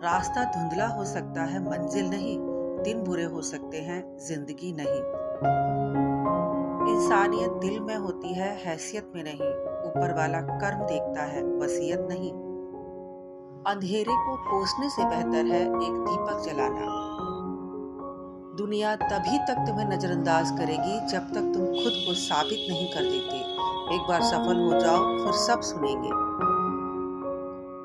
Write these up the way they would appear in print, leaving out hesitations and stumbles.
रास्ता धुंधला हो सकता है, मंजिल नहीं। दिन बुरे हो सकते हैं, जिंदगी नहीं। इंसानियत दिल में होती है, हैसियत में नहीं। ऊपर वाला कर्म देखता है, वसीयत नहीं। अंधेरे को कोसने से बेहतर है एक दीपक जलाना। दुनिया तभी तक तुम्हें नजरअंदाज करेगी जब तक तुम खुद को साबित नहीं कर देते। एक बार सफल हो जाओ, फिर सब सुनेंगे।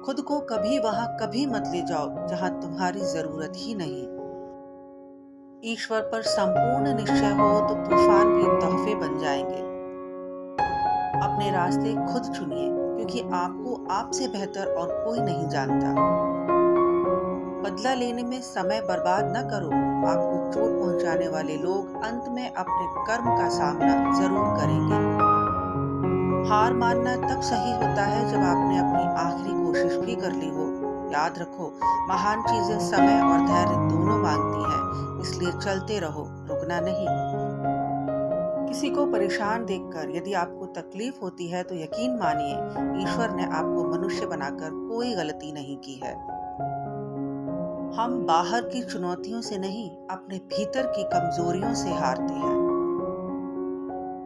खुद को कभी मत ले जाओ जहां तुम्हारी जरूरत ही नहीं। ईश्वर पर संपूर्ण निश्चय हो तो तूफान भी तोहफे बन जाएंगे। अपने रास्ते खुद चुनिए, क्योंकि आपको आपसे बेहतर और कोई नहीं जानता। बदला लेने में समय बर्बाद न करो। आपको चोट पहुंचाने वाले लोग अंत में अपने कर्म का सामना जरूर करेंगे। हार मानना तब सही होता है जब आपने अपनी आखिरी कोशिश भी कर ली हो। याद रखो, महान चीजें समय और धैर्य दोनों मांगती हैं, इसलिए चलते रहो, रुकना नहीं। किसी को परेशान देखकर यदि आपको तकलीफ होती है तो यकीन मानिए, ईश्वर ने आपको मनुष्य बनाकर कोई गलती नहीं की है। हम बाहर की चुनौतियों से नहीं, अपने भीतर की कमजोरियों से हारते हैं।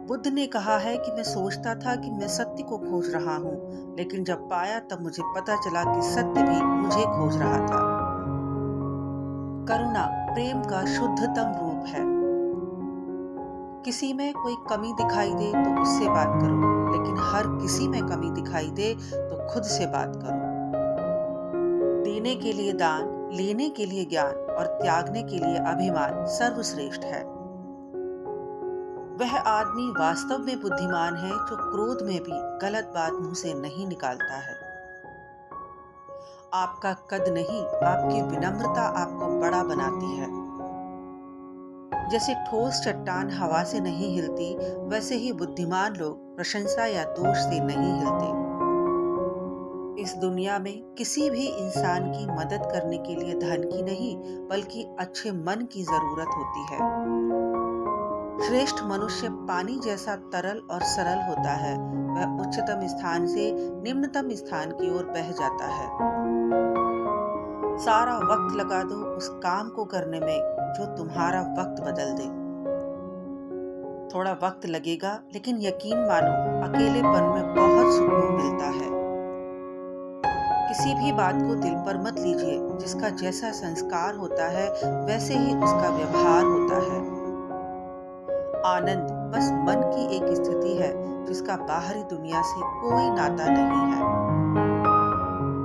बुद्ध ने कहा है कि मैं सोचता था कि मैं सत्य को खोज रहा हूँ, लेकिन जब पाया तब मुझे पता चला कि सत्य भी मुझे खोज रहा था। करुणा प्रेम का शुद्धतम रूप है। किसी में कोई कमी दिखाई दे तो उससे बात करो, लेकिन हर किसी में कमी दिखाई दे तो खुद से बात करो। देने के लिए दान, लेने के लिए ज्ञान और त्यागने के लिए अभिमान सर्वश्रेष्ठ है। वह आदमी वास्तव में बुद्धिमान है जो क्रोध में भी गलत बात मुंह से नहीं निकालता है। आपका कद नहीं, आपकी विनम्रता आपको बड़ा बनाती है। जैसे ठोस चट्टान हवा से नहीं हिलती, वैसे ही बुद्धिमान लोग प्रशंसा या दोष से नहीं हिलते। इस दुनिया में किसी भी इंसान की मदद करने के लिए धन की नहीं, बल्कि अच्छे मन की जरूरत होती है। श्रेष्ठ मनुष्य पानी जैसा तरल और सरल होता है। वह उच्चतम स्थान से निम्नतम स्थान की ओर बह जाता है। सारा वक्त लगा दो उस काम को करने में जो तुम्हारा वक्त बदल दे। थोड़ा वक्त लगेगा, लेकिन यकीन मानो, अकेलेपन में बहुत सुकून मिलता है। किसी भी बात को दिल पर मत लीजिए। जिसका जैसा संस्कार होता है, वैसे ही उसका व्यवहार होता है। आनंद बस मन की एक स्थिति है जिसका बाहरी दुनिया से कोई नाता नहीं है।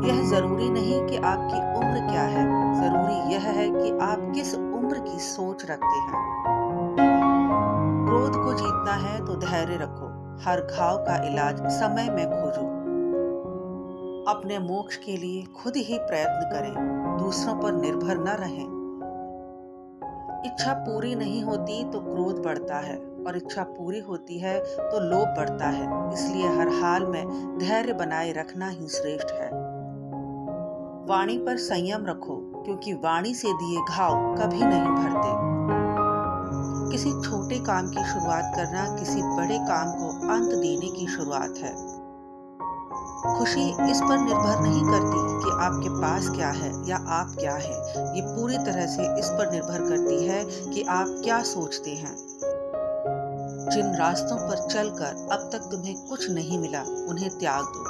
यह जरूरी नहीं कि आपकी उम्र क्या है, जरूरी यह है कि आप किस उम्र की सोच रखते हैं। क्रोध को जीतना है तो धैर्य रखो। हर घाव का इलाज समय में खोजो। अपने मोक्ष के लिए खुद ही प्रयत्न करें, दूसरों पर निर्भर न रहें। इच्छा पूरी नहीं होती तो क्रोध बढ़ता है, और इच्छा पूरी होती है तो लोभ बढ़ता है। इसलिए हर हाल में धैर्य बनाए रखना ही श्रेष्ठ है। वाणी पर संयम रखो, क्योंकि वाणी से दिए घाव कभी नहीं भरते। किसी छोटे काम की शुरुआत करना किसी बड़े काम को अंत देने की शुरुआत है। खुशी इस पर निर्भर नहीं करती कि आपके पास क्या है या आप क्या है। ये पूरी तरह से इस पर निर्भर करती है कि आप क्या सोचते हैं। जिन रास्तों पर चलकर अब तक तुम्हें कुछ नहीं मिला, उन्हें त्याग दो।